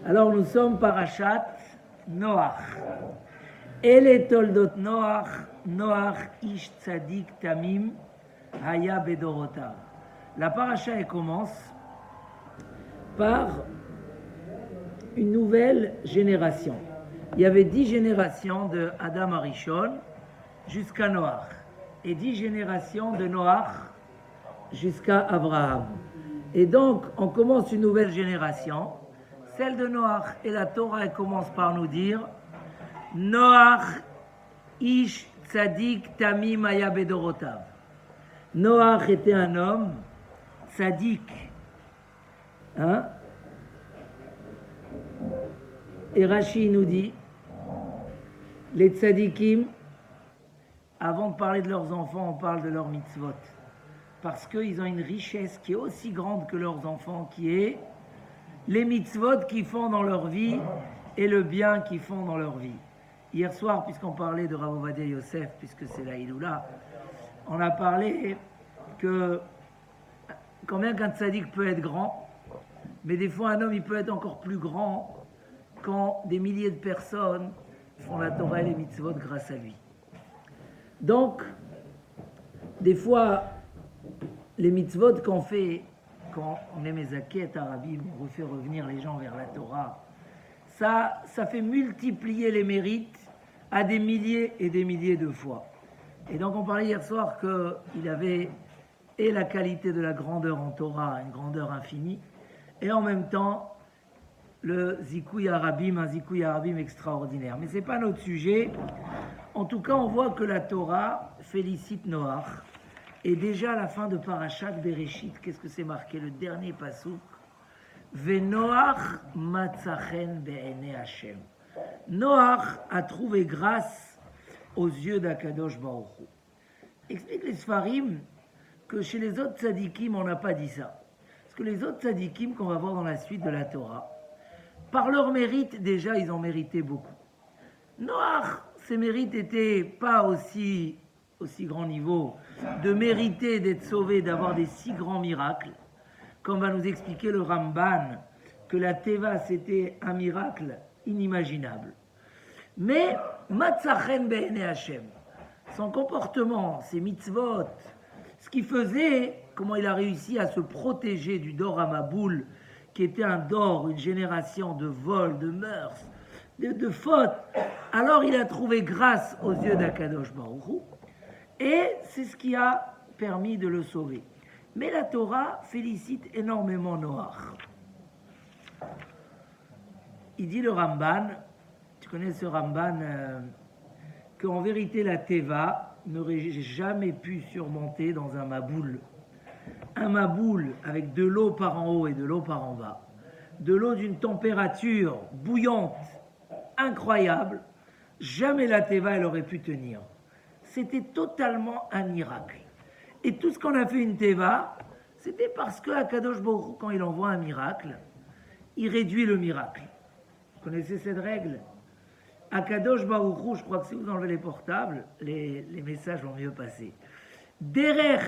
Alors nous sommes parashat Noach. Et toldot Noach, Noach ish tzadik tamim haya bedorotav. La paracha elle commence par une nouvelle génération. Il y avait 10 générations de Adam Arishon jusqu'à Noach et 10 générations de Noach jusqu'à Abraham. Et donc on commence une nouvelle génération, celle de Noach, et la Torah elle commence par nous dire Noach ish tzadik tamim haya bedorotav. Noach était un homme tzadik. Et Rashi nous dit, les tzadikim, avant de parler de leurs enfants, on parle de leurs mitzvot. Parce qu'ils ont une richesse qui est aussi grande que leurs enfants, qui est les mitzvot qu'ils font dans leur vie et le bien qu'ils font dans leur vie. Hier soir, puisqu'on parlait de Rav Ovadia Yosef, puisque c'est la Hiloula, on a parlé que combien qu'un tzadik peut être grand, mais des fois un homme il peut être encore plus grand quand des milliers de personnes font la Torah et les mitzvot grâce à lui. Donc, des fois, les mitzvot qu'on fait, quand on est Mezaket, Arabim, on refait revenir les gens vers la Torah, ça fait multiplier les mérites à des milliers et des milliers de fois. Et donc on parlait hier soir qu'il avait et la qualité de la grandeur en Torah, une grandeur infinie, et en même temps le Zikouy Arabim, un Zikouy Arabim extraordinaire. Mais ce n'est pas notre sujet. En tout cas, on voit que la Torah félicite Noach. Et déjà à la fin de Parashat Bereshit, qu'est-ce que c'est marqué? Le dernier pasouk. Venoach matzachen be'enei Hashem. Noach a trouvé grâce aux yeux d'Akadosh Baruch Hu. Explique les Sfarim que chez les autres tzadikim, on n'a pas dit ça. Parce que les autres tzadikim qu'on va voir dans la suite de la Torah, par leur mérite, déjà, ils ont mérité beaucoup. Noach, ses mérites n'étaient pas aussi grand niveau de mériter d'être sauvé, d'avoir des si grands miracles, comme va nous expliquer le Ramban, que la Teva, c'était un miracle inimaginable. Mais, Matzachen be'enei Hashem, son comportement, ses mitzvot, ce qu'il faisait, comment il a réussi à se protéger du Dor HaMaboul, qui était un Dor, une génération de vols, de mœurs, de fautes. Alors il a trouvé grâce aux yeux d'Akadosh Baruch Hu, et c'est ce qui a permis de le sauver. Mais la Torah félicite énormément Noach. Il dit le Ramban, tu connais ce Ramban, qu'en vérité la Teva n'aurait jamais pu surmonter dans un Maboul. Un Maboul avec de l'eau par en haut et de l'eau par en bas, de l'eau d'une température bouillante, incroyable, jamais la Teva elle aurait pu tenir. C'était totalement un miracle. Et tout ce qu'on a fait une Teva, c'était parce que Akadosh Baruch Hu, quand il envoie un miracle, il réduit le miracle. Vous connaissez cette règle? Akadosh Baruch Hu, je crois que si vous enlevez les portables, les messages vont mieux passer. Derech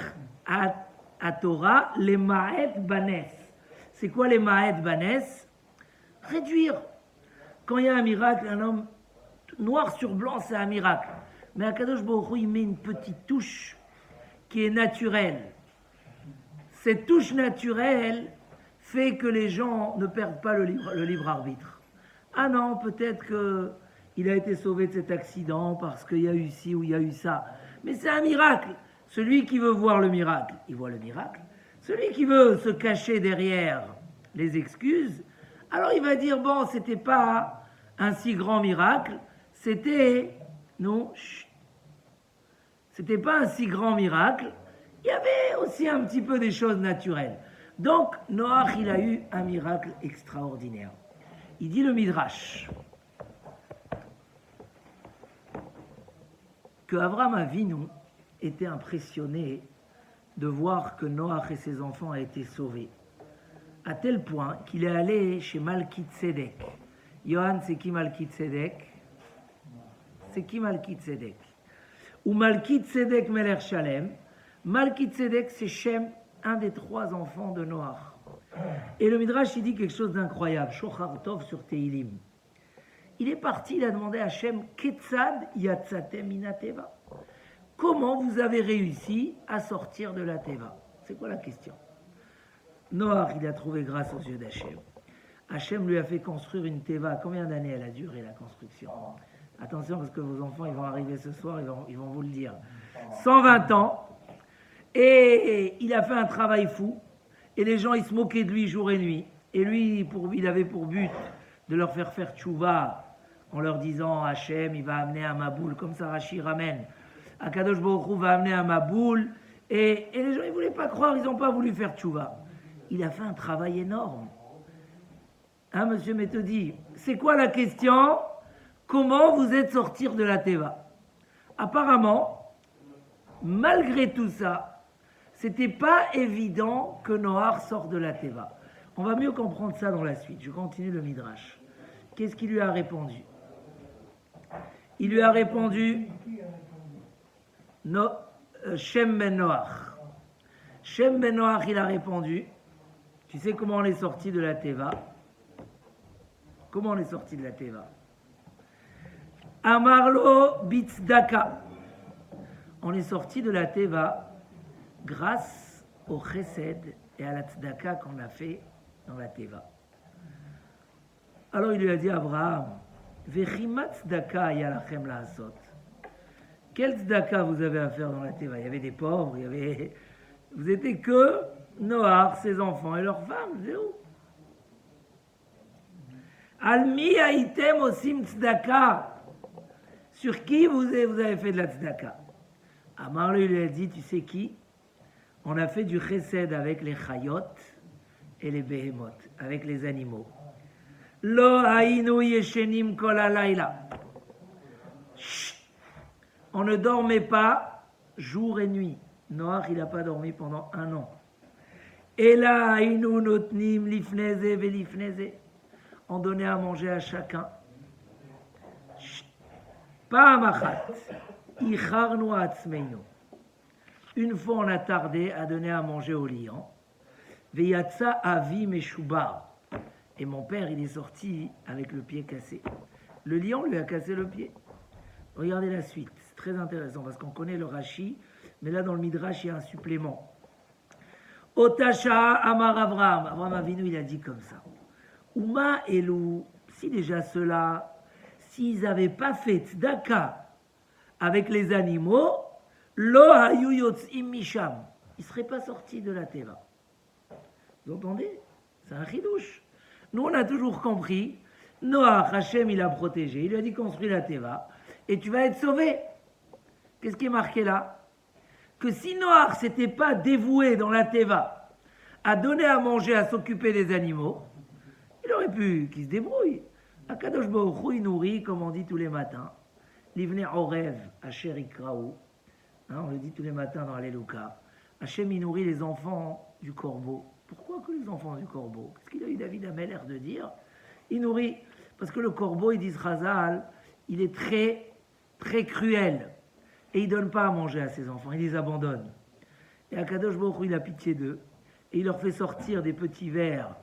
à Torah, les Ma'ed Banes. C'est quoi les Ma'ed Banes? Réduire. Quand il y a un miracle, un homme noir sur blanc, c'est un miracle. Mais Akadosh Baruch Hu, il met une petite touche qui est naturelle. Cette touche naturelle fait que les gens ne perdent pas le libre arbitre. Ah non, peut-être qu'il a été sauvé de cet accident parce qu'il y a eu ci ou il y a eu ça. Mais c'est un miracle. Celui qui veut voir le miracle, il voit le miracle. Celui qui veut se cacher derrière les excuses, alors il va dire, bon, c'était pas un si grand miracle, c'était pas un si grand miracle, il y avait aussi un petit peu des choses naturelles. Donc, Noach, il a eu un miracle extraordinaire. Il dit le Midrash que Avraham Avinu était impressionné de voir que Noach et ses enfants ont été sauvés, à tel point qu'il est allé chez Malki Tzedek. Johan, c'est qui Malki Tzedek? C'est qui Malki Tzedek? Ou Malki Tzedek Melech Shalem. Malki Tzedek, c'est Shem, un des 3 enfants de Noach. Et le Midrash, il dit quelque chose d'incroyable. Shochar Tov sur Teilim. Il est parti, il a demandé à Hachem, Ketzad yatsatem mina teva. Comment vous avez réussi à sortir de la teva? C'est quoi la question? Noach, il a trouvé grâce aux yeux d'Hachem. Hachem lui a fait construire une teva. Combien d'années elle a duré la construction? Attention parce que vos enfants, ils vont arriver ce soir, ils vont vous le dire. 120 ans. Et il a fait un travail fou. Et les gens, ils se moquaient de lui jour et nuit. Et lui, il avait pour but de leur faire tchouva en leur disant Hachem, il va amener un maboul, comme ça Rashi ramène. Akadosh Baruch Hu va amener un maboul. Et les gens, ils ne voulaient pas croire, ils n'ont pas voulu faire tchouva. Il a fait un travail énorme. Hein, monsieur Méthodi? C'est quoi la question? Comment vous êtes sortir de la teva? Apparemment, malgré tout ça, c'était pas évident que Noach sorte de la teva. On va mieux comprendre ça dans la suite. Je continue le Midrash. Qu'est-ce qu'il lui a répondu? Il lui a répondu Shem ben Noach. Shem ben Noach, il a répondu. Tu sais comment on est sorti de la teva? Comment on est sorti de la teva? Amarlo bitzdaka. On est sorti de la teva grâce au chesed et à la tzedaka qu'on a fait dans la teva. Alors il lui a dit à Abraham, Vechimat tzedaka yalachem laasot. Quel tzedaka vous avez à faire dans la teva? Il y avait des pauvres, vous étiez que Noach, ses enfants et leurs femmes, c'est où? Almi haïtem osim tzedaka. Sur qui vous avez fait de la tzedaka? Amar lui a dit, tu sais qui? On a fait du chesed avec les chayot et les behemoth, avec les animaux. Lo haïnu yeshenim kol halayla. On ne dormait pas jour et nuit. Noach, il n'a pas dormi pendant 1 an. Et là, haïnu notnim lifneze velifneze. On donnait à manger à chacun. Pa'amachat, icharnu atzmeinu. Une fois, on a tardé à donner à manger au lion. Veyatsa avi meshubar. Et mon père, il est sorti avec le pied cassé. Le lion lui a cassé le pied. Regardez la suite, c'est très intéressant parce qu'on connaît le Rashi, mais là dans le Midrash, il y a un supplément. Otasha amar Avraham. Avraham Avinu, il a dit comme ça. Uma elou, si déjà ceux-là, s'ils n'avaient pas fait tzedaka avec les animaux, lo hayu yotzim misham, ils ne seraient pas sortis de la teva. Vous entendez? C'est un chidouche. Nous, on a toujours compris, Noach, Hachem, il a protégé, il lui a dit construis la teva, et tu vas être sauvé. Qu'est-ce qui est marqué là? Que si Noach s'était pas dévoué dans la teva à donner à manger, à s'occuper des animaux, il aurait pu qu'il se débrouille. Akadosh Baruch Hu, il nourrit, comme on dit tous les matins, l'ivne orev, Asher ikraou, on le dit tous les matins dans Alléluia. Hachem, il nourrit les enfants du corbeau. Pourquoi que les enfants du corbeau? Qu'est-ce qu'il a eu David Ameller de dire? Il nourrit, parce que le corbeau, ils disent Chazal, il est très, très cruel. Et il ne donne pas à manger à ses enfants, il les abandonne. Et Akadosh Baruch Hu, il a pitié d'eux. Et il leur fait sortir des petits vers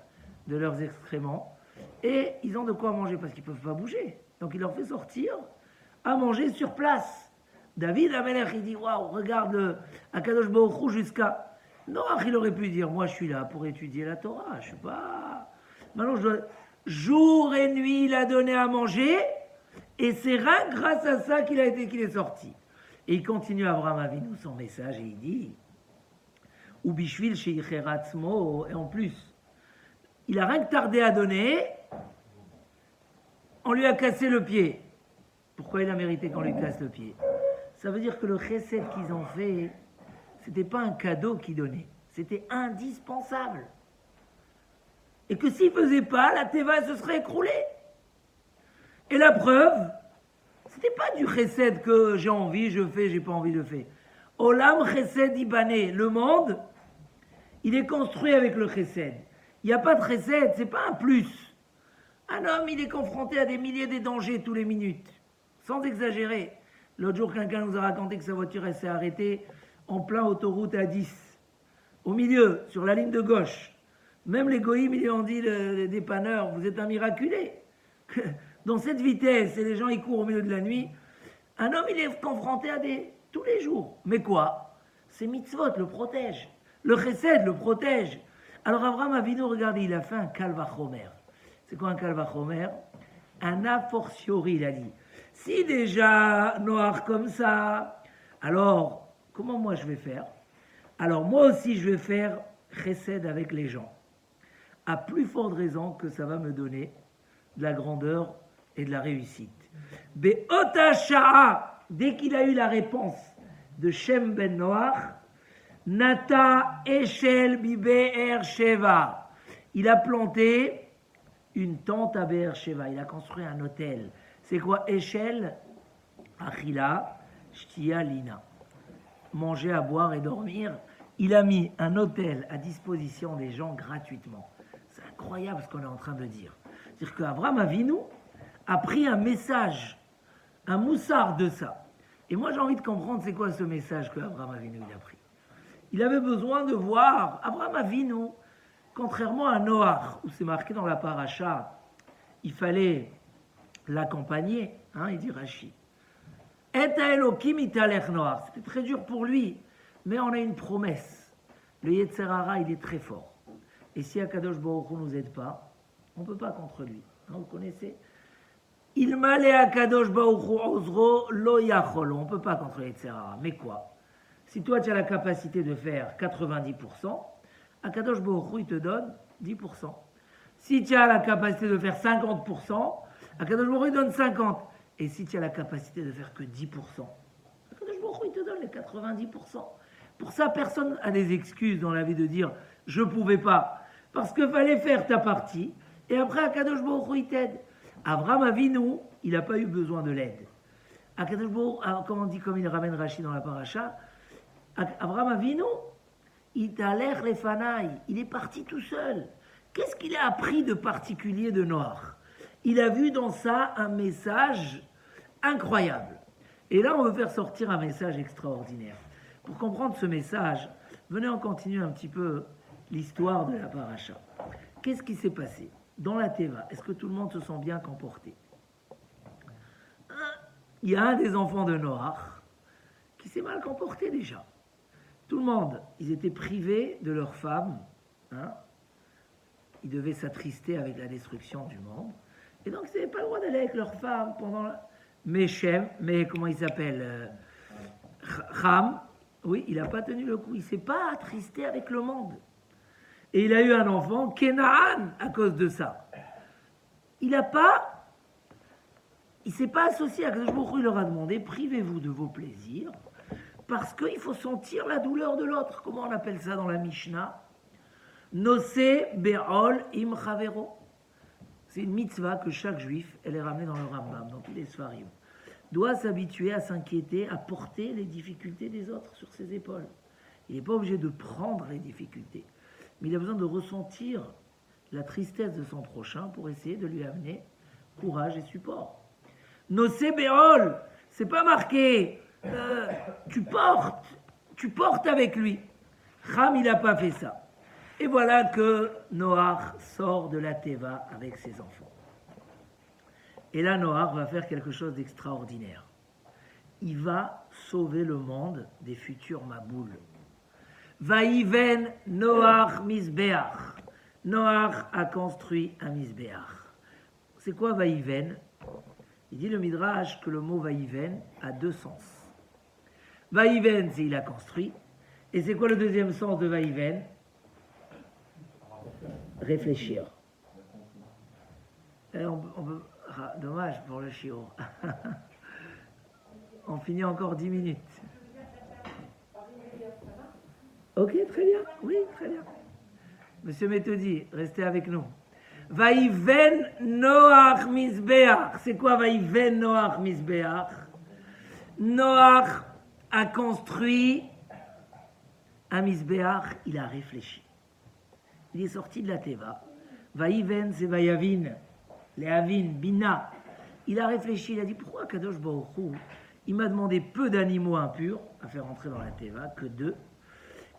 de leurs excréments. Et ils ont de quoi manger, parce qu'ils ne peuvent pas bouger. Donc il leur fait sortir à manger sur place. David Ameller, il dit, waouh, regarde le Akadosh Baruch Hu jusqu'à... Noach, il aurait pu dire, moi je suis là pour étudier la Torah, je suis pas... Maintenant, jour et nuit, il a donné à manger, et c'est rien grâce à ça qu'il est sorti. Et il continue Abraham Avinu son message, et il dit, ou bishvil sheyicheratzmo, et en plus, il a rien que tardé à donner, on lui a cassé le pied. Pourquoi il a mérité qu'on lui casse le pied? Ça veut dire que le chesed qu'ils ont fait, c'était pas un cadeau qu'ils donnaient, c'était indispensable. Et que s'ils ne faisaient pas, la teva se serait écroulée. Et la preuve, c'était pas du chesed que j'ai envie, je fais, j'ai pas envie, je fais. Olam chesed ibané, le monde, il est construit avec le chesed. Il n'y a pas de chesed, c'est pas un plus. Un homme, il est confronté à des milliers de dangers tous les minutes, sans exagérer. L'autre jour, quelqu'un nous a raconté que sa voiture, elle s'est arrêtée en plein autoroute A10, au milieu, sur la ligne de gauche. Même les goïms, ils lui ont dit, les dépanneurs, vous êtes un miraculé. Dans cette vitesse, et les gens, ils courent au milieu de la nuit, un homme, il est confronté à tous les jours. Mais quoi? C'est mitzvot le protège. Le chesed le protège. Alors Abraham Avinu, regardez, il a fait un kalvachomer. C'est quoi un kalvachomer? Un a fortiori, il a dit. Si déjà Noach comme ça, alors comment moi je vais faire? Alors moi aussi je vais faire chesed avec les gens. À plus forte raison que ça va me donner de la grandeur et de la réussite. Be'ota sha'a, dès qu'il a eu la réponse de Shem ben Noach, Nata Eshel bi Be'er Sheva. Il a planté une tente à Be'er Sheva. Il a construit un hôtel. C'est quoi Eshel? Achila, Shtia, Lina. Manger, à boire et dormir. Il a mis un hôtel à disposition des gens gratuitement. C'est incroyable ce qu'on est en train de dire. C'est-à-dire qu'Abraham Avinu a pris un message, un moussard de ça. Et moi j'ai envie de comprendre c'est quoi ce message que Abraham Avinu il a pris. Il avait besoin de voir Abraham Avinu, contrairement à Noach, où c'est marqué dans la paracha, il fallait l'accompagner, il dit Rashi. Et Elokim italech Noach, c'était très dur pour lui, mais on a une promesse. Le Yetzer Hara, il est très fort. Et si Akadosh Baruch Hu ne nous aide pas, on ne peut pas contre lui. Vous connaissez? Il m'allait Akadosh Baruch Hu ozro lo yachol. On ne peut pas contre le Yetzer Hara. Mais quoi? Si toi tu as la capacité de faire 90%, Akadosh Baruch Hu il te donne 10%. Si tu as la capacité de faire 50%, Akadosh Baruch Hu il donne 50%. Et si tu as la capacité de faire que 10%, Akadosh Baruch Hu il te donne les 90%. Pour ça, personne n'a des excuses dans la vie de dire « je ne pouvais pas ». Parce qu'il fallait faire ta partie, et après Akadosh Baruch Hu il t'aide. Abraham Avinu, il n'a pas eu besoin de l'aide. Akadosh Baruch Hu, comme on dit, comme il ramène Rashi dans la paracha, Abraham Avinu, il t'a l'air les fanailles, il est parti tout seul. Qu'est-ce qu'il a appris de particulier de Noach? Il a vu dans ça un message incroyable. Et là, on veut faire sortir un message extraordinaire. Pour comprendre ce message, venez on continue un petit peu l'histoire de la paracha. Qu'est-ce qui s'est passé dans la Teva? Est-ce que tout le monde se sent bien comporté? Il y a un des enfants de Noach qui s'est mal comporté déjà. Tout le monde, ils étaient privés de leurs femmes. Ils devaient s'attrister avec la destruction du monde. Et donc, ils n'avaient pas le droit d'aller avec leurs femmes pendant... Mais comment il s'appelle Ham, oui, il n'a pas tenu le coup. Il ne s'est pas attristé avec le monde. Et il a eu un enfant, Kenaan, à cause de ça. Il ne s'est pas associé à Akadosh Baruch Hu. Il leur a demandé, privez-vous de vos plaisirs, parce qu'il faut sentir la douleur de l'autre. Comment on appelle ça dans la Mishnah? Nosé be'ol im chavero. C'est une mitzvah que chaque juif, elle est ramenée dans le Rambam, dans tous les Sfarim, doit s'habituer à s'inquiéter, à porter les difficultés des autres sur ses épaules. Il n'est pas obligé de prendre les difficultés, mais il a besoin de ressentir la tristesse de son prochain pour essayer de lui amener courage et support. Nosé be'ol, c'est pas marqué tu portes avec lui. Ham, il n'a pas fait ça. Et voilà que Noach sort de la Teva avec ses enfants. Et là, Noach va faire quelque chose d'extraordinaire. Il va sauver le monde des futurs maboules. Vaïven Noach Misbeach. Noach a construit un Misbeach. C'est quoi Vaïven? Il dit le Midrash que le mot Vaïven a deux sens. Vaïven, c'est il a construit. Et c'est quoi le deuxième sens de Vaïven? Réfléchir. Dommage pour le chiot. On finit encore 10 minutes. Ok, très bien. Oui, très bien. Monsieur Méthodi, restez avec nous. Vaïven Noach Misbeach. C'est quoi Vaïven Noach Misbeach? Noach a construit un Misbeach, il a réfléchi. Il est sorti de la Teva. Vaïven, c'est Vaïavin. Léavin, Bina. Il a réfléchi, il a dit pourquoi Kadosh Baruch Hu, il m'a demandé peu d'animaux impurs à faire entrer dans la Teva, que 2,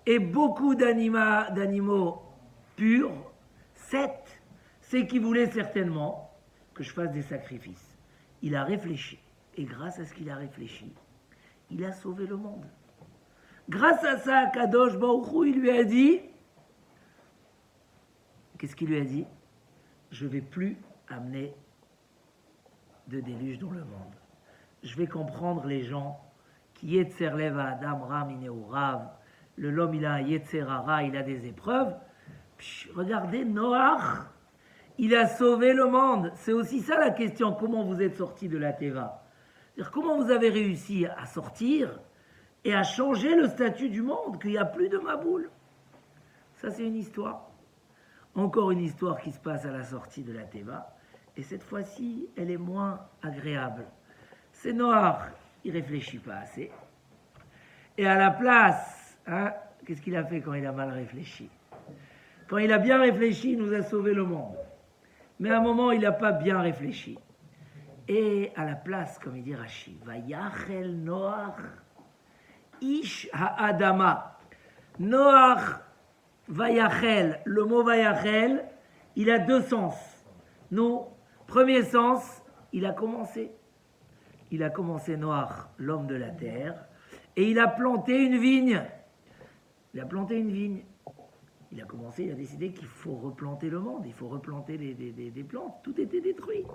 et beaucoup d'animaux purs 7, c'est qu'il voulait certainement que je fasse des sacrifices. Il a réfléchi. Et grâce à ce qu'il a réfléchi, il a sauvé le monde. Grâce à ça, Kadosh Baruch Hu, il lui a dit, qu'est-ce qu'il lui a dit? Je ne vais plus amener de déluge dans le monde. Je vais comprendre les gens qui Yetzer Lev Adam Ram Ineu Rav. L'homme, il a un Yetzer Hara, il a des épreuves. Regardez, Noach, il a sauvé le monde. C'est aussi ça la question. Comment vous êtes sorti de la Teva? C'est-à-dire, comment vous avez réussi à sortir et à changer le statut du monde, qu'il n'y a plus de Maboul? Ça, c'est une histoire. Encore une histoire qui se passe à la sortie de la Teva. Et cette fois-ci, elle est moins agréable. C'est Noach, il ne réfléchit pas assez. Et à la place, qu'est-ce qu'il a fait quand il a mal réfléchi? Quand il a bien réfléchi, il nous a sauvé le monde. Mais à un moment, il n'a pas bien réfléchi. Et à la place, comme il dit Rashi, Vayachel Noach Ish Ha'adama. Noach Vayachel, le mot Vayachel, il a deux sens. Nous, premier sens, il a commencé. Il a commencé Noach, l'homme de la terre, et il a planté une vigne. Il a planté une vigne. Il a commencé, il a décidé qu'il faut replanter le monde, il faut replanter des plantes. Tout était détruit.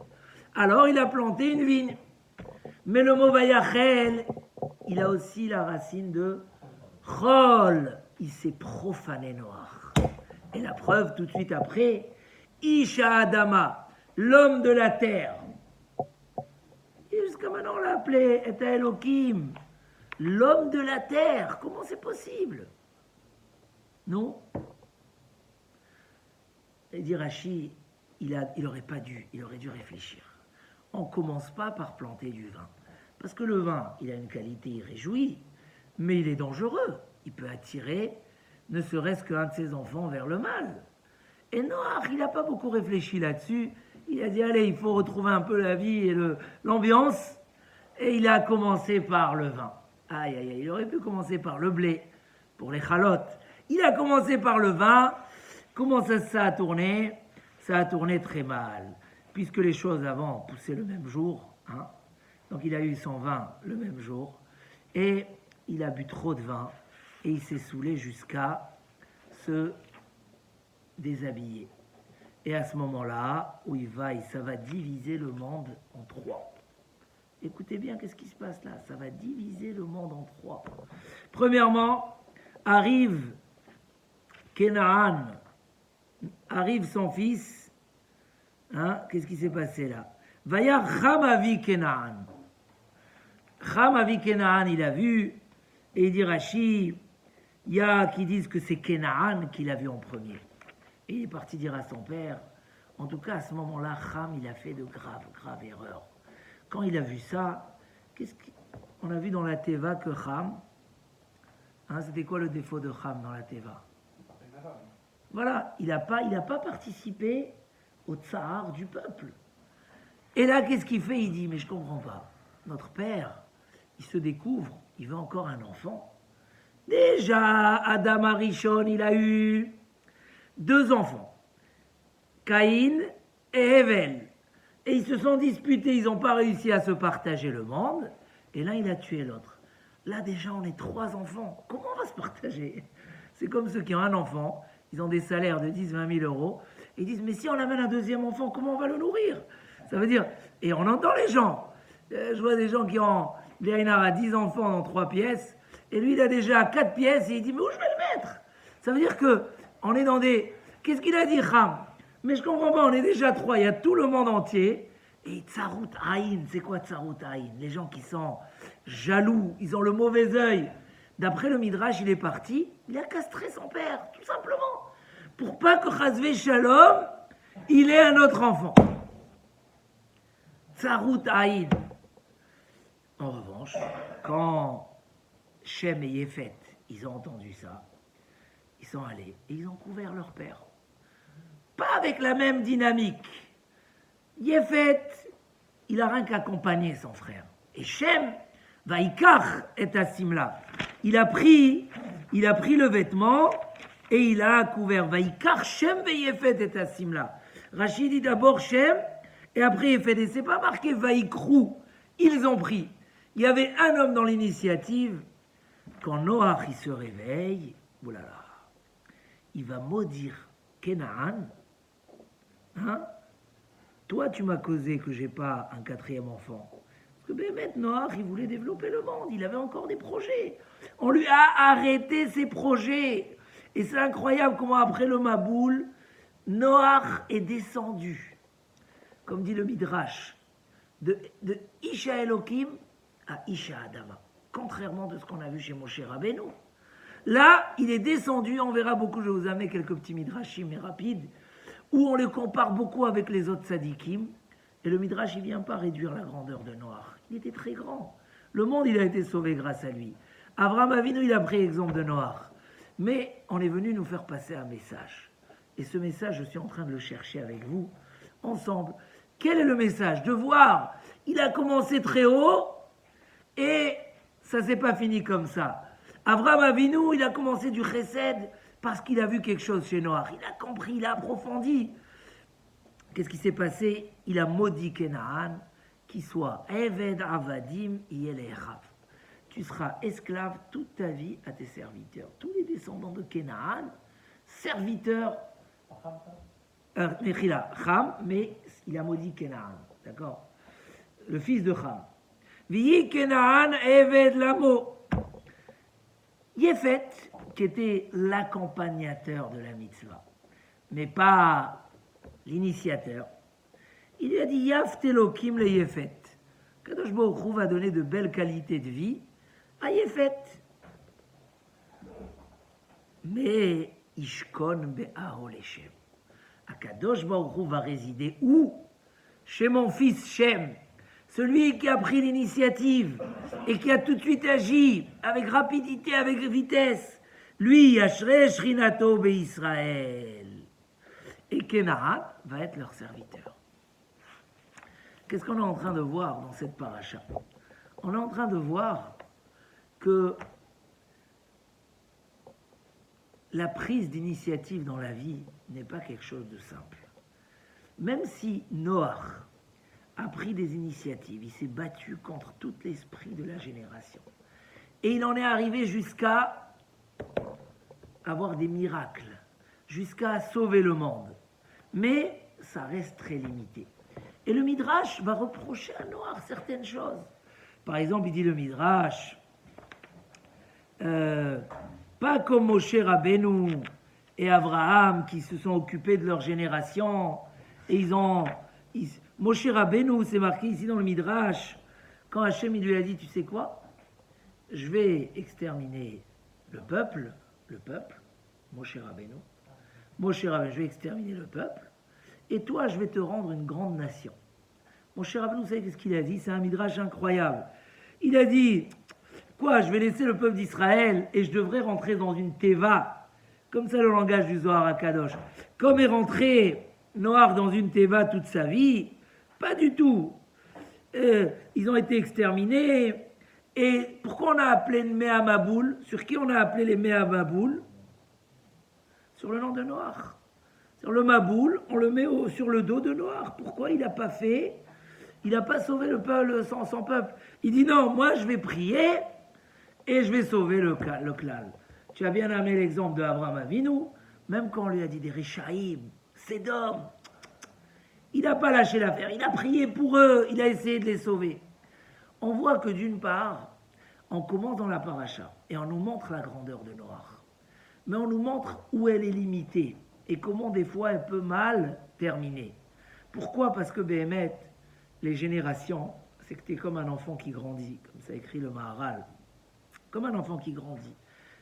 Alors il a planté une vigne. Mais le mot Vayachel, il a aussi la racine de Chol. Il s'est profané Noach. Et la preuve, tout de suite après, Isha Adama, l'homme de la terre. Et jusqu'à maintenant, on l'a appelé Eta Elohim, l'homme de la terre. Comment c'est possible? Non? Et dit Rashi, il aurait dû réfléchir. On ne commence pas par planter du vin. Parce que le vin, il a une qualité, il réjouit, mais il est dangereux. Il peut attirer, ne serait-ce qu'un de ses enfants vers le mal. Et Noach, il n'a pas beaucoup réfléchi là-dessus. Il a dit, allez, il faut retrouver un peu la vie et l'ambiance. Et il a commencé par le vin. Aïe, aïe, aïe, il aurait pu commencer par le blé, pour les chalotes. Il a commencé par le vin. Comment ça a tourné? Ça a tourné très mal, puisque les choses avant poussaient le même jour. Donc il a eu son vin le même jour, et il a bu trop de vin, et il s'est saoulé jusqu'à se déshabiller. Et à ce moment-là, où ça va diviser le monde en trois. Écoutez bien, qu'est-ce qui se passe là? Ça va diviser le monde en trois. Premièrement, arrive Kénaan, arrive son fils. Qu'est-ce qui s'est passé là? Vaya Cham avi Kénaan. Cham avi Kénaan, il a vu, et il dit Rashi, il y a qui disent que c'est Kénaan qui l'a vu en premier. Et il est parti dire à son père, en tout cas à ce moment-là, Cham, il a fait de graves erreurs. Quand il a vu ça, on a vu dans la Teva que Cham, c'était quoi le défaut de Cham dans la Teva? Voilà, il n'a pas participé au tsar du peuple. Et là, qu'est-ce qu'il fait? Il dit, mais je ne comprends pas. Notre père, il se découvre, il veut encore un enfant. Déjà, Adam Arishon, il a eu 2 enfants, Caïn et Hevel. Et ils se sont disputés, ils n'ont pas réussi à se partager le monde. Et là, il a tué l'autre. Là, déjà, on est 3 enfants. Comment on va se partager? C'est comme ceux qui ont un enfant, ils ont des salaires de 10-20 000 euros. Et ils disent, mais si on amène un deuxième enfant, comment on va le nourrir? Ça veut dire, et on entend les gens. Je vois des gens qui ont, Léonard a 10 enfants dans 3 pièces. Et lui, il a déjà 4 pièces et il dit, mais où je vais le mettre? Ça veut dire que on est dans des... Qu'est-ce qu'il a dit, Cham? Mais je comprends pas, on est déjà 3, il y a tout le monde entier. Et Tsarut Aïn, c'est quoi Tsarut Aïn? Les gens qui sont jaloux, ils ont le mauvais œil. D'après le Midrash, il est parti, il a castré son père, tout simplement. Pour pas que Chazvé Shalom, il ait un autre enfant. Tsarut Aïn. En revanche, quand Shem et Yéfet, ils ont entendu ça, ils sont allés et ils ont couvert leur père. Pas avec la même dynamique. Yéfet, il a rien qu'accompagné son frère. Et Shem, Vaikach et Asimla. Il a pris le vêtement Et il a couvert. Vaikar Shem Veyefet et Asimla. Rachid dit d'abord Shem, et après Yefet. Et c'est pas marqué Vaikrou. Ils ont pris. Il y avait un homme dans l'initiative. Quand Noach il se réveille, oulala, il va maudire Kenaan. Hein? Toi, tu m'as causé que j'ai pas un quatrième enfant. Parce que maintenant, Noach, il voulait développer le monde. Il avait encore des projets. On lui a arrêté ses projets. Et c'est incroyable comment après le Maboul, Noach est descendu, comme dit le Midrash, de Isha Elohim à Isha Adama. Contrairement de ce qu'on a vu chez Moshe Rabbeinu. Là, il est descendu, on verra beaucoup, je vais vous amener quelques petits midrashim mais rapides, où on le compare beaucoup avec les autres tzadikim, et le midrash, il ne vient pas réduire la grandeur de Noach. Il était très grand. Le monde, il a été sauvé grâce à lui. Abraham Avinu, il a pris exemple de Noach. Mais on est venu nous faire passer un message. Et ce message, je suis en train de le chercher avec vous, ensemble. Quel est le message? De voir, il a commencé très haut, et ça ne s'est pas fini comme ça. Abraham Avinu, il a commencé du chesed parce qu'il a vu quelque chose chez Noach. Il a compris, il a approfondi. Qu'est-ce qui s'est passé? Il a maudit Kenaan, qui soit Eved Avadim Yelechav. Tu seras esclave toute ta vie à tes serviteurs. Tous les descendants de Kenaan, serviteurs. Mechila, Cham, mais il a maudit Kenaan. D'accord? Le fils de Cham. Viyi Kenaan Eved Lamo. Yefet, qui était l'accompagnateur de la mitzvah, mais pas l'initiateur, il lui a dit Yaft Elokim le Yefet. Kadosh Baruch Hu va donner de belles qualités de vie à Yefet. Mais Ishkon Be'ahol Shem. Kadosh Baruch Hu va résider où? Chez mon fils Shem. Celui qui a pris l'initiative et qui a tout de suite agi avec rapidité, avec vitesse. Lui, Yashrei Shrinato Be'Israël. Et Kenaan va être leur serviteur. Qu'est-ce qu'on est en train de voir dans cette paracha? On est en train de voir que la prise d'initiative dans la vie n'est pas quelque chose de simple. Même si Noach a pris des initiatives, il s'est battu contre tout l'esprit de la génération. Et il en est arrivé jusqu'à avoir des miracles, jusqu'à sauver le monde. Mais ça reste très limité. Et le Midrash va reprocher à Noach certaines choses. Par exemple, il dit le Midrash, pas comme Moshe Rabbeinu et Abraham qui se sont occupés de leur génération, et Moshe Rabbeinu, c'est marqué ici dans le Midrash, quand Hachem il lui a dit, tu sais quoi, je vais exterminer le peuple, Moshe Rabbeinu, je vais exterminer le peuple, et toi, je vais te rendre une grande nation. Moshe Rabbeinu, vous savez qu'est-ce qu'il a dit? C'est un Midrash incroyable. Il a dit, quoi, je vais laisser le peuple d'Israël et je devrais rentrer dans une teva, comme ça le langage du Zohar à Kadosh. Comme est rentré Noach dans une teva toute sa vie, pas du tout. Ils ont été exterminés. Et pourquoi on a appelé le Mea Maboul? Sur qui on a appelé les Mea Maboul? Sur le nom de Noach. Sur le Maboul, on le met sur le dos de Noach. Pourquoi il n'a pas fait? Il n'a pas sauvé le peuple, son peuple. Il dit non, moi je vais prier et je vais sauver le klal. Tu as bien amené l'exemple de Abraham Avinu, même quand on lui a dit des Rishaïm, Sédom, il n'a pas lâché l'affaire, il a prié pour eux, il a essayé de les sauver. On voit que d'une part, on commence dans la paracha et on nous montre la grandeur de Noach. Mais on nous montre où elle est limitée et comment des fois elle peut mal terminer. Pourquoi? Parce que Béhémet, les générations, c'est que tu es comme un enfant qui grandit, comme ça écrit le Maharal, comme un enfant qui grandit.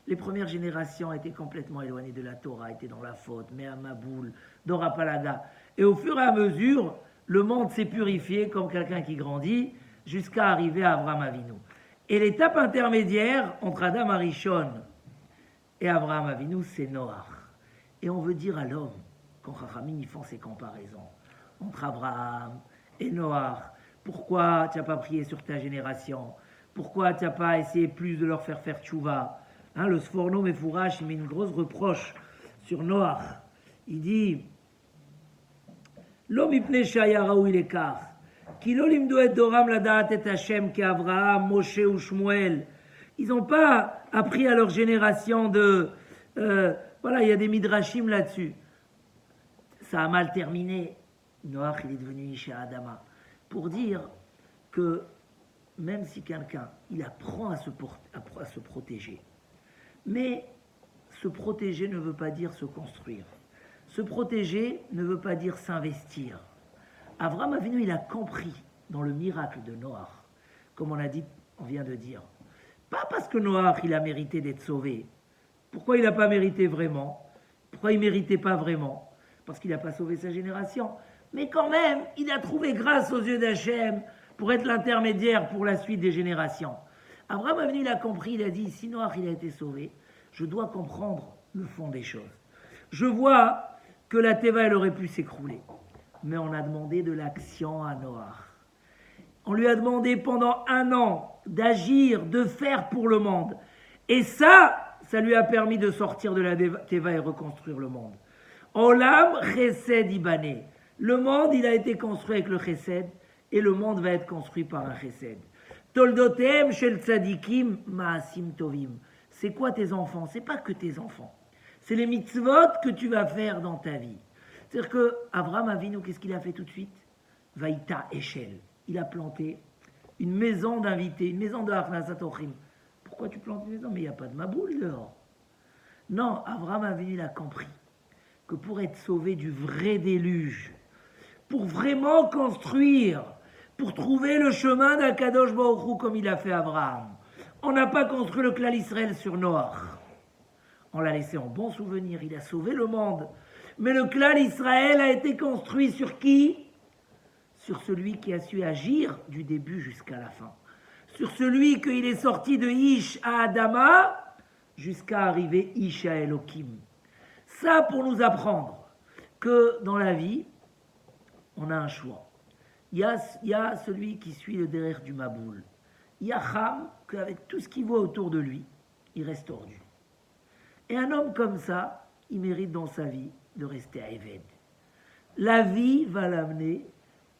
Les premières générations étaient complètement éloignées de la Torah, étaient dans la faute, Mea Maboul, Dora Palaga. Et au fur et à mesure, le monde s'est purifié comme quelqu'un qui grandit, jusqu'à arriver à Abraham Avinu. Et l'étape intermédiaire entre Adam Arishon et Abraham Avinu, c'est Noach. Et on veut dire à l'homme, quand Chachamim y font ces comparaisons, entre Abraham et Noach, pourquoi tu n'as pas prié sur ta génération? Pourquoi tu n'as pas essayé plus de leur faire tchouva? Le Sforno Mefourash, il met une grosse reproche sur Noach. Il dit L'homme ipne shayaraou il écart. Ki lo limdu et doram ladaat et Hashem ki Avraham, Moshe ou Shmuel. Ils n'ont pas appris à leur génération de... voilà, il y a des midrashim là-dessus. Ça a mal terminé. Noach, il est devenu Isha Adama. Pour dire que même si quelqu'un, il apprend à se protéger, mais se protéger ne veut pas dire se construire. Se protéger ne veut pas dire s'investir. Avraham Avinu, il a compris dans le miracle de Noach, comme on vient de dire. Pas parce que Noach, il a mérité d'être sauvé. Pourquoi il n'a pas mérité vraiment? Pourquoi il ne méritait pas vraiment? Parce qu'il n'a pas sauvé sa génération. Mais quand même, il a trouvé grâce aux yeux d'Hachem pour être l'intermédiaire pour la suite des générations. Abraham Avinu, il a compris, il a dit, si Noach, il a été sauvé, je dois comprendre le fond des choses. Je vois que la Teva, elle aurait pu s'écrouler. Mais on a demandé de l'action à Noach. On lui a demandé pendant 1 an d'agir, de faire pour le monde. Et ça lui a permis de sortir de la Teva et reconstruire le monde. Olam Chesed Ibané. Le monde, il a été construit avec le Chesed, et le monde va être construit par un Chesed. Toldotem Shel Tzadikim Maasim Tovim. C'est quoi tes enfants? C'est pas que tes enfants. C'est les mitzvot que tu vas faire dans ta vie. C'est-à-dire que Avraham Avinu, qu'est-ce qu'il a fait tout de suite? Vaïta Eshel. Il a planté une maison d'invités, une maison de Achnasat Ochim. Pourquoi tu plantes une maison? Mais il n'y a pas de maboule dehors. Non, Avraham Avinu, il a compris que pour être sauvé du vrai déluge, pour vraiment construire, pour trouver le chemin d'Akadosh Baruch Hu comme il a fait Abraham, on n'a pas construit le Klal Israël sur Noach. On l'a laissé en bon souvenir, il a sauvé le monde. Mais le Klal Israël a été construit sur qui? Sur celui qui a su agir du début jusqu'à la fin. Sur celui qu'il est sorti de Ish à Adama jusqu'à arriver Ish à Elohim. Ça pour nous apprendre que dans la vie, on a un choix. Il y a celui qui suit le derrière du Maboul. Il y a Ham, qu'avec tout ce qu'il voit autour de lui, il reste tordu. Et un homme comme ça, il mérite dans sa vie de rester à Eved. La vie va l'amener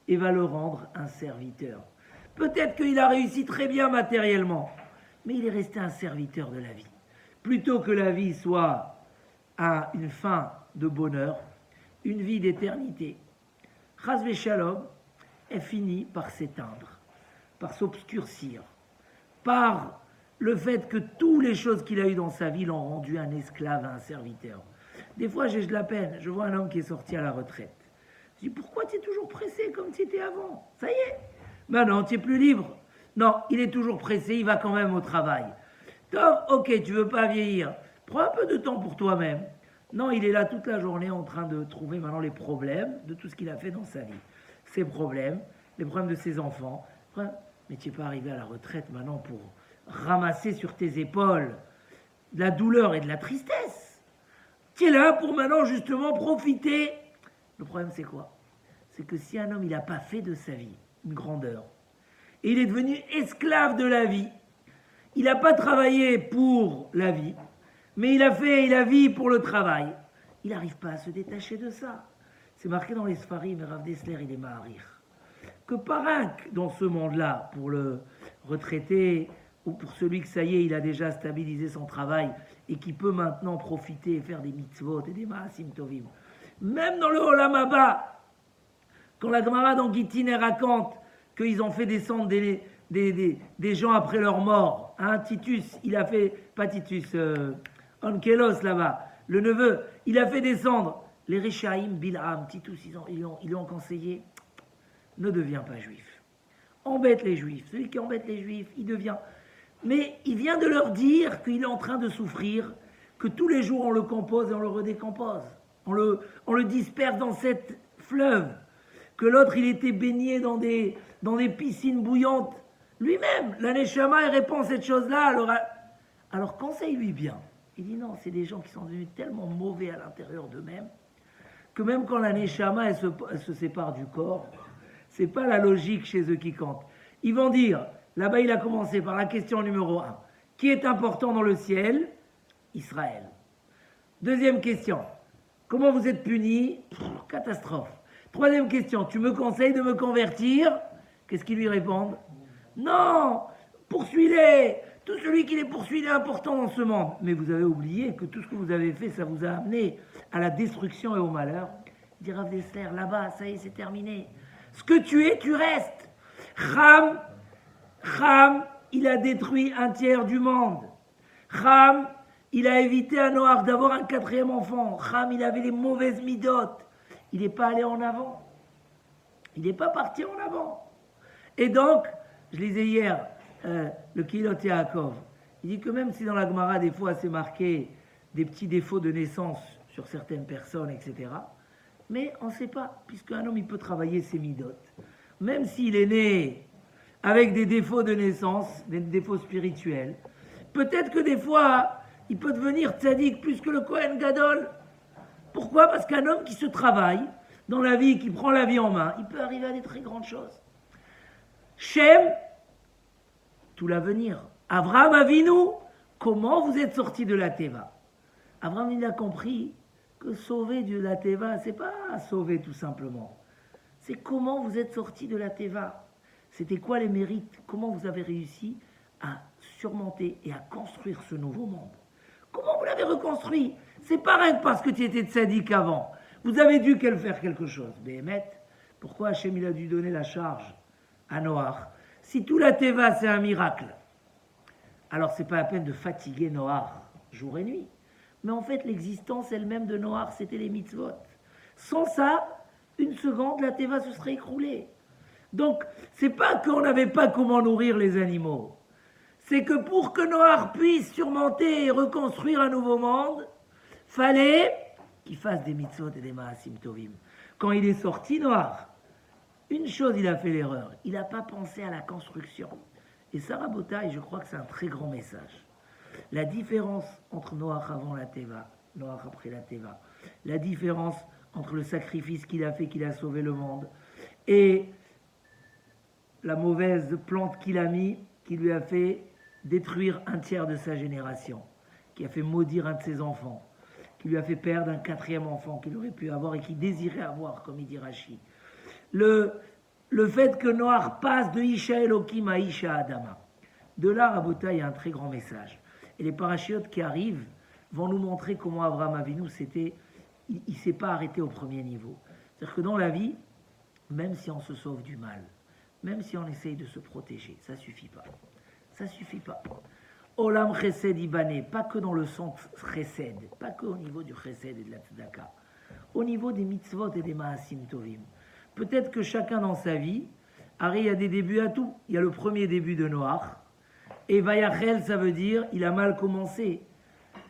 et va le rendre un serviteur. Peut-être qu'il a réussi très bien matériellement, mais il est resté un serviteur de la vie. Plutôt que la vie soit à une fin de bonheur, une vie d'éternité, Chas v'Shalom est fini par s'éteindre, par s'obscurcir, par le fait que toutes les choses qu'il a eues dans sa vie l'ont rendu un esclave, un serviteur. Des fois, j'ai de la peine. Je vois un homme qui est sorti à la retraite. Je dis, pourquoi tu es toujours pressé comme tu étais avant? Ça y est. Ben non, tu n'es plus libre. Non, il est toujours pressé, il va quand même au travail. Donc, ok, tu veux pas vieillir. Prends un peu de temps pour toi-même. Non, il est là toute la journée en train de trouver maintenant les problèmes de tout ce qu'il a fait dans sa vie. Ses problèmes, les problèmes de ses enfants. Mais tu n'es pas arrivé à la retraite maintenant pour ramasser sur tes épaules de la douleur et de la tristesse. Tu es là pour maintenant justement profiter. Le problème c'est quoi? C'est que si un homme il n'a pas fait de sa vie une grandeur, et il est devenu esclave de la vie, il n'a pas travaillé pour la vie, mais il a fait la vie pour le travail, il n'arrive pas à se détacher de ça. C'est marqué dans les Sfarim, et Rav Dessler il est maharir, que parak dans ce monde-là, pour le retraité, ou pour celui que ça y est, il a déjà stabilisé son travail et qui peut maintenant profiter et faire des mitzvot et des maasim tovim. Même dans le Olam Haba, quand la Gemara dans Gittin raconte qu'ils ont fait descendre des gens après leur mort, hein, Titus, il a fait, pas Titus, Onkelos là-bas, le neveu, il a fait descendre les Réchaïm, Bilham, Titus, ils lui ont conseillé, ne deviens pas juif. Embête les juifs. Celui qui embête les juifs, il devient... Mais il vient de leur dire qu'il est en train de souffrir, que tous les jours on le compose et on le redécompose. On le disperse dans cette fleuve. Que l'autre, il était baigné dans des piscines bouillantes. Lui-même, la Neshama, il répond à cette chose-là. Alors conseille-lui bien. Il dit non, c'est des gens qui sont devenus tellement mauvais à l'intérieur d'eux-mêmes que même quand la Neshama, elle se sépare du corps, c'est pas la logique chez eux qui compte. Ils vont dire... Là-bas, il a commencé par la question numéro 1. Qui est important dans le ciel? Israël. Deuxième question. Comment vous êtes puni? Catastrophe. Troisième question. Tu me conseilles de me convertir? Qu'est-ce qu'ils lui répondent? Non, poursuis-les. Tout celui qui les poursuit, il est important dans ce monde. Mais vous avez oublié que tout ce que vous avez fait, ça vous a amené à la destruction et au malheur. Il dit Rav Dessler, là-bas, ça y est, c'est terminé. Ce que tu es, tu restes. Cham, il a détruit un tiers du monde. Cham, il a évité à Noach d'avoir un quatrième enfant. Cham, il avait les mauvaises midotes. Il n'est pas allé en avant. Il n'est pas parti en avant. Et donc, je lisais hier le Kilot Yaakov. Il dit que même si dans la Gemara, des fois, c'est marqué des petits défauts de naissance sur certaines personnes, etc., mais on ne sait pas, puisqu'un homme, il peut travailler ses midotes. Même s'il est né avec des défauts de naissance, des défauts spirituels, peut-être que des fois, il peut devenir tzaddik plus que le Kohen Gadol. Pourquoi? Parce qu'un homme qui se travaille dans la vie, qui prend la vie en main, il peut arriver à des très grandes choses. Shem, tout l'avenir. Avraham Avinu, comment vous êtes sorti de la Teva? Avraham, il a compris que sauver de la Teva, c'est pas sauver tout simplement. C'est comment vous êtes sorti de la Teva. C'était quoi les mérites? Comment vous avez réussi à surmonter et à construire ce nouveau monde? Comment vous l'avez reconstruit? C'est pas rien que parce que tu étais tzaddik avant. Vous avez dû faire quelque chose. Béhémet, pourquoi Hachem il a dû donner la charge à Noach? Si tout la Teva c'est un miracle, alors c'est pas la peine de fatiguer Noach jour et nuit. Mais en fait, l'existence elle-même de Noach, c'était les mitzvot. Sans ça, une seconde, la Teva se serait écroulée. Donc, c'est pas qu'on n'avait pas comment nourrir les animaux. C'est que pour que Noach puisse surmonter et reconstruire un nouveau monde, fallait qu'il fasse des mitzvot et des maasim tovim. Quand il est sorti, Noach, une chose, il a fait l'erreur. Il n'a pas pensé à la construction. Et ça, Rabotai, je crois que c'est un très grand message. La différence entre Noach avant la Teva, Noach après la Teva, la différence entre le sacrifice qu'il a fait, qu'il a sauvé le monde, et la mauvaise plante qu'il a mis, qui lui a fait détruire un tiers de sa génération, qui a fait maudire un de ses enfants, qui lui a fait perdre un quatrième enfant qu'il aurait pu avoir et qu'il désirait avoir, comme il dit Rashi. Le fait que Noach passe de Isha Elohim à Isha Adama. De là, Rabotai, il y a un très grand message. Et les parachiotes qui arrivent vont nous montrer comment Abraham Avinu, il ne s'est pas arrêté au premier niveau. C'est-à-dire que dans la vie, même si on se sauve du mal, même si on essaye de se protéger, ça ne suffit pas. Ça ne suffit pas. Olam Chesed Ibané, pas que dans le sens Chesed, pas que au niveau du Chesed et de la Tzedaka, au niveau des mitzvot et des Maasim Tovim. Peut-être que chacun dans sa vie, il y a des débuts à tout. Il y a le premier début de Noach, et Vayachel, ça veut dire il a mal commencé.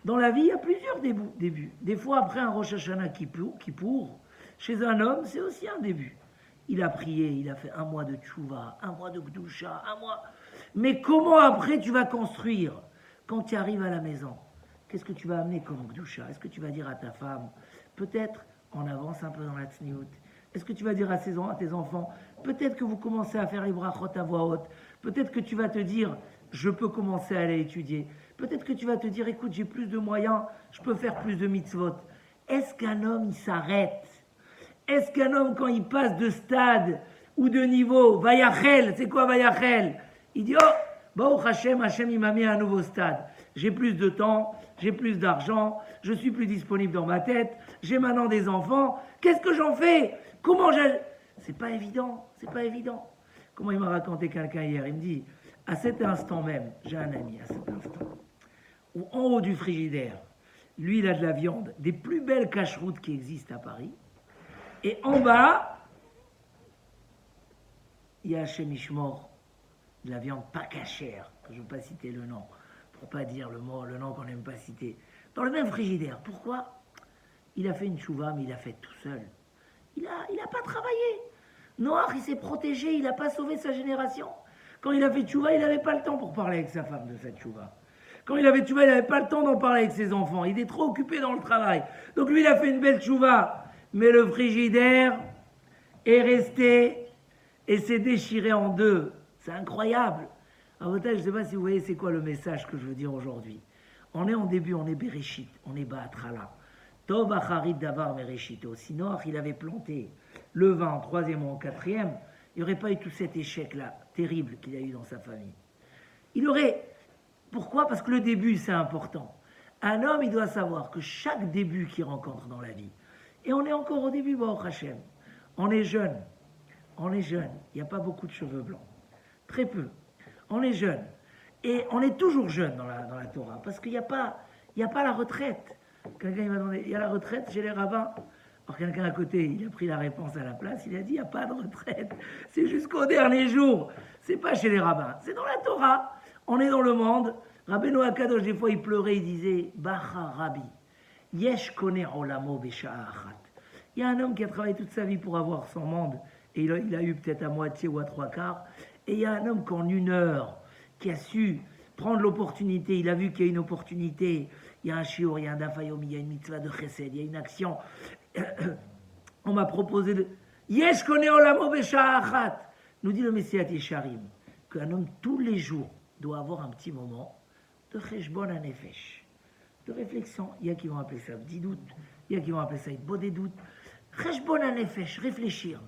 Dans la vie, il y a plusieurs débuts. Des fois, après un Rosh Hashanah Kippour, chez un homme, c'est aussi un début. Il a prié, il a fait un mois de tchouva, un mois de gdoucha, un mois. Mais comment après tu vas construire? Quand tu arrives à la maison, qu'est-ce que tu vas amener comme gdoucha? Est-ce que tu vas dire à ta femme, peut-être on avance un peu dans la tsniout? Est-ce que tu vas dire à tes enfants, peut-être que vous commencez à faire les brachot à voix haute? Peut-être que tu vas te dire, je peux commencer à aller étudier. Peut-être que tu vas te dire, écoute, j'ai plus de moyens, je peux faire plus de mitzvot. Est-ce qu'un homme, il s'arrête? Est-ce qu'un homme, quand il passe de stade ou de niveau, Vayachel, c'est quoi Vayachel? Il dit, oh, Baruch Hashem, il m'a mis à un nouveau stade. J'ai plus de temps, j'ai plus d'argent, je suis plus disponible dans ma tête, j'ai maintenant des enfants. Qu'est-ce que j'en fais? C'est pas évident, c'est pas évident. Comment il m'a raconté quelqu'un hier? Il me dit, à cet instant même, j'ai un ami à cet instant, où en haut du frigidaire, lui il a de la viande, des plus belles cache-routes qui existent à Paris, et en bas, il y a chez Mishmor de la viande pas cachère, que je ne veux pas citer le nom, pour pas dire le nom qu'on n'aime pas citer, dans le même frigidaire. Pourquoi? Il a fait une chouva, mais il a fait tout seul. Il a pas travaillé. Noach, il s'est protégé, il n'a pas sauvé sa génération. Quand il a fait tchouva, il n'avait pas le temps pour parler avec sa femme de cette tchouva. Quand il avait tchouva, il n'avait pas le temps d'en parler avec ses enfants. Il était trop occupé dans le travail. Donc lui, il a fait une belle tchouva. Mais le frigidaire est resté et s'est déchiré en deux. C'est incroyable. Alors, je ne sais pas si vous voyez c'est quoi le message que je veux dire aujourd'hui. On est en début, on est Bereshit, on est Ba'atrala. Tov acharit davar mereshito. Si Noach, il avait planté le vin en 3e ou en 4e, il n'y aurait pas eu tout cet échec-là, terrible qu'il a eu dans sa famille. Il aurait... Pourquoi? Parce que le début, c'est important. Un homme, il doit savoir que chaque début qu'il rencontre dans la vie, et on est encore au début, Baruch Hashem, on est jeune, il n'y a pas beaucoup de cheveux blancs, très peu, on est jeune, et on est toujours jeune dans la Torah, parce qu'il n'y a pas la retraite. Quelqu'un m'a demandé, il y a la retraite chez les rabbins? Alors quelqu'un à côté, il a pris la réponse à la place, il a dit, il n'y a pas de retraite, c'est jusqu'au dernier jour, c'est pas chez les rabbins, c'est dans la Torah, on est dans le monde. Rabbeinu Akadosh, des fois, il pleurait, il disait, Bacha Rabbi, Yesh kone olamo besha'a achat. Il y a un homme qui a travaillé toute sa vie pour avoir son monde, et il a eu peut-être à moitié ou à 3/4, et il y a un homme qu'en 1 heure, qui a su prendre l'opportunité, il a vu qu'il y a une opportunité, il y a un shiur, il y a un dafayomi, il y a une mitzvah de chesed, il y a une action. On m'a proposé de Yesh kone olamo besha'a achat, nous dit le Messiat Yesharim, qu'un homme tous les jours doit avoir un petit moment de cheshbon hanefesh, de réflexion. Il y a qui vont appeler ça bdidout, il y a qui vont appeler ça bodédout. Cheshbon hanefesh, réfléchir.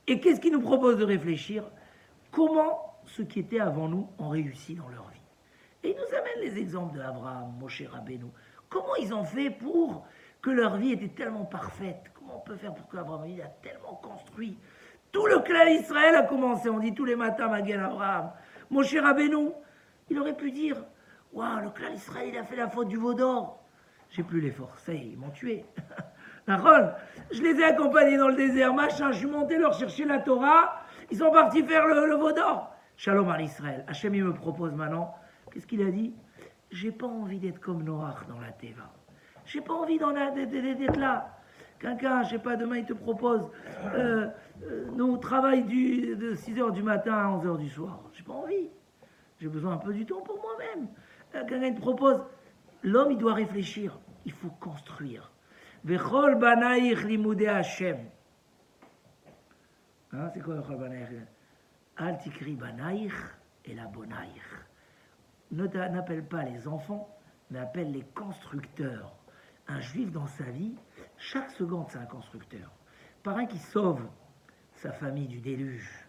Et qu'est-ce qu'il nous propose de réfléchir? Comment ceux qui étaient avant nous ont réussi dans leur vie. Et il nous amène les exemples de Abraham, Moshe Rabbeinu. Comment ils ont fait pour que leur vie était tellement parfaite? Comment on peut faire pour qu'Abraham il a tellement construit? Tout le clan Israël a commencé, on dit tous les matins Magen Abraham. Moshe Rabbeinu, il aurait pu dire, waouh, le clan Israël, il a fait la faute du veau d'or. J'ai plus les forces, ça y est, ils m'ont tué. D'accord? Je les ai accompagnés dans le désert, machin, je suis monté leur chercher la Torah, ils sont partis faire le veau d'or. Shalom à l'Israël. Hachem, il me propose maintenant, qu'est-ce qu'il a dit? J'ai pas envie d'être comme Noach dans la Teva. J'ai pas envie d'être là. Quelqu'un, je sais pas, demain il te propose nos travail de 6h du matin à 11h du soir. J'ai pas envie. J'ai besoin un peu du temps pour moi-même. Quelqu'un te propose, l'homme il doit réfléchir, il faut construire. Vechol banaich limudei Hashem. Hein, c'est quoi Vechol banaich? Al tikri banaich et la bonaich. N'appelle pas les enfants, mais appelle les constructeurs. Un juif dans sa vie, chaque seconde c'est un constructeur. Par un qui sauve sa famille du déluge,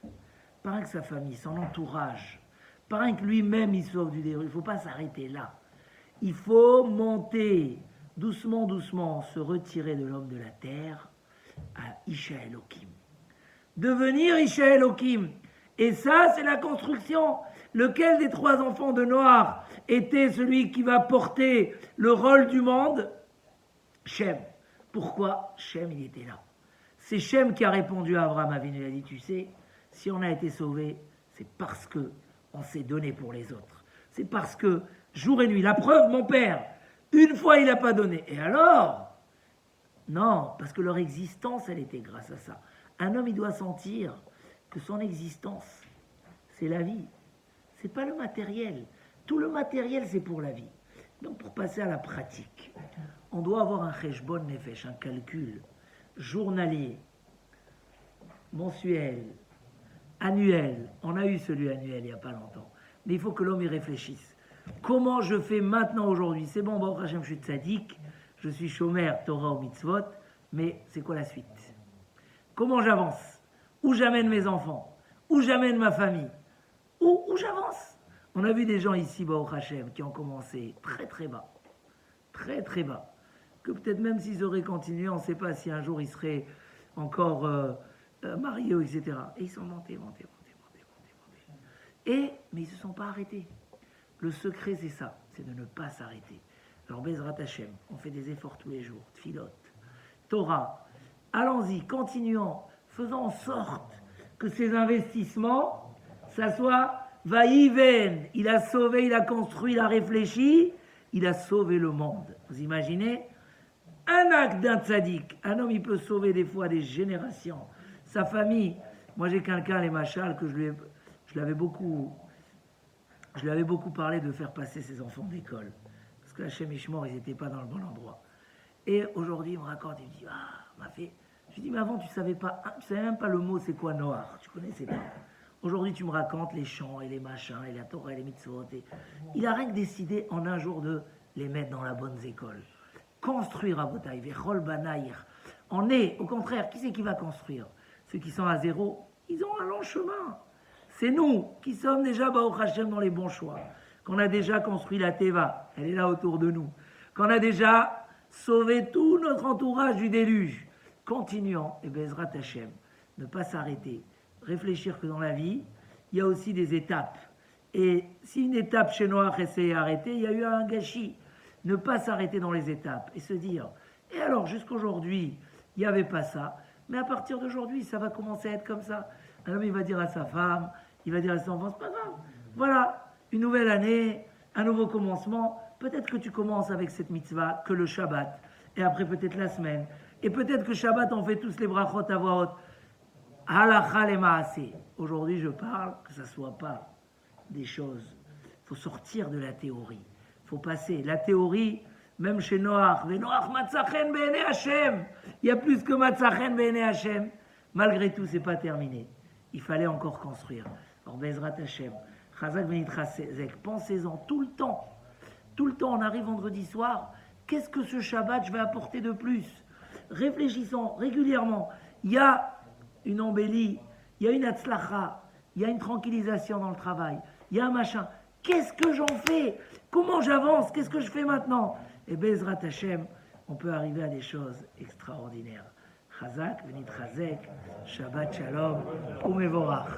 par un que sa famille, son entourage, par un que lui-même il sauve du déluge. Il ne faut pas s'arrêter là. Il faut monter doucement, doucement, se retirer de l'homme de la terre à Isha Elohim. Devenir Isha Elohim. Et ça, c'est la construction. Lequel des 3 enfants de Noach était celui qui va porter le rôle du monde? Shem. Pourquoi Shem, il était là? C'est Shem qui a répondu à Abraham Avinu. Il a dit, tu sais, si on a été sauvé, c'est parce que on s'est donné pour les autres. C'est parce que, jour et nuit, la preuve, mon père, une fois il n'a pas donné. Et alors? Non, parce que leur existence, elle était grâce à ça. Un homme, il doit sentir que son existence, c'est la vie. C'est pas le matériel. Tout le matériel, c'est pour la vie. Donc, pour passer à la pratique, on doit avoir un cheshbon nefesh, un calcul journalier, mensuel, annuel. On a eu celui annuel il n'y a pas longtemps. Mais il faut que l'homme y réfléchisse. Comment je fais maintenant, aujourd'hui? C'est bon, Baruch Hashem, je suis tzaddik, je suis chômeur, Torah ou mitzvot, mais c'est quoi la suite? Comment j'avance? Où j'amène mes enfants? Où j'amène ma famille? Où j'avance? On a vu des gens ici, Baruch Hashem, qui ont commencé très très bas. Très très bas. Que peut-être même s'ils auraient continué, on ne sait pas si un jour ils seraient encore mariés, etc. Et ils sont montés. Mais ils ne se sont pas arrêtés. Le secret, c'est ça, c'est de ne pas s'arrêter. Alors, Bezrat Hashem, on fait des efforts tous les jours. Tfilot, Torah, allons-y, continuons, faisons en sorte que ces investissements, ça soit Vaïven, il a sauvé, il a construit, il a réfléchi, il a sauvé le monde. Vous imaginez? Un acte d'un tzaddik, un homme, il peut sauver des fois des générations. Sa famille, moi j'ai quelqu'un, les machals, que je lui avais beaucoup parlé de faire passer ses enfants d'école. Parce que Hachem Ishmor, ils n'étaient pas dans le bon endroit. Et aujourd'hui, il me raconte, il me dit, m'a fait. Je lui dis, mais avant, tu savais même pas le mot, c'est quoi Noir? Tu connaissais pas. Aujourd'hui, tu me racontes les chants et les machins, et la Torah et les mitzvot. Il a rien que décidé en un jour de les mettre dans la bonne école. construire à Botaï, Vechol Banaïr. On est, au contraire, qui c'est qui va construire? Ceux qui sont à zéro, ils ont un long chemin. C'est nous qui sommes déjà Baruch Hashem dans les bons choix, qu'on a déjà construit la Teva, elle est là autour de nous, qu'on a déjà sauvé tout notre entourage du déluge. Continuons, et Bezrat Hashem, ne pas s'arrêter, réfléchir que dans la vie, il y a aussi des étapes. Et si une étape chez Noach s'est arrêtée, il y a eu un gâchis. Ne pas s'arrêter dans les étapes et se dire, et alors jusqu'aujourd'hui, il n'y avait pas ça, mais à partir d'aujourd'hui, ça va commencer à être comme ça. Un homme, il va dire à sa femme, il va dire à son enfant, c'est pas grave. Voilà, une nouvelle année, un nouveau commencement. Peut-être que tu commences avec cette mitzvah, que le Shabbat, et après peut-être la semaine. Et peut-être que Shabbat, on fait tous les brachot à voix haute. Halacha le maaseh. Aujourd'hui, je parle que ça ne soit pas des choses. Il faut sortir de la théorie. Il faut passer. La théorie, même chez Noach, Noach matzachen be'enei Hashem. Il y a plus que matzachen be'enei Hashem. Malgré tout, ce n'est pas terminé. Il fallait encore construire. Alors, Bezrat Hashem, Chazak Benitrazek, pensez-en tout le temps. Tout le temps, on arrive vendredi soir. Qu'est-ce que ce Shabbat je vais apporter de plus? Réfléchissons régulièrement. Il y a une embellie, il y a une atzlacha, il y a une tranquillisation dans le travail, il y a un machin. Qu'est-ce que j'en fais? Comment j'avance? Qu'est-ce que je fais maintenant? Et Bezrat Hashem, on peut arriver à des choses extraordinaires. Chazak, Benitrazek, Shabbat Shalom, Umevorach.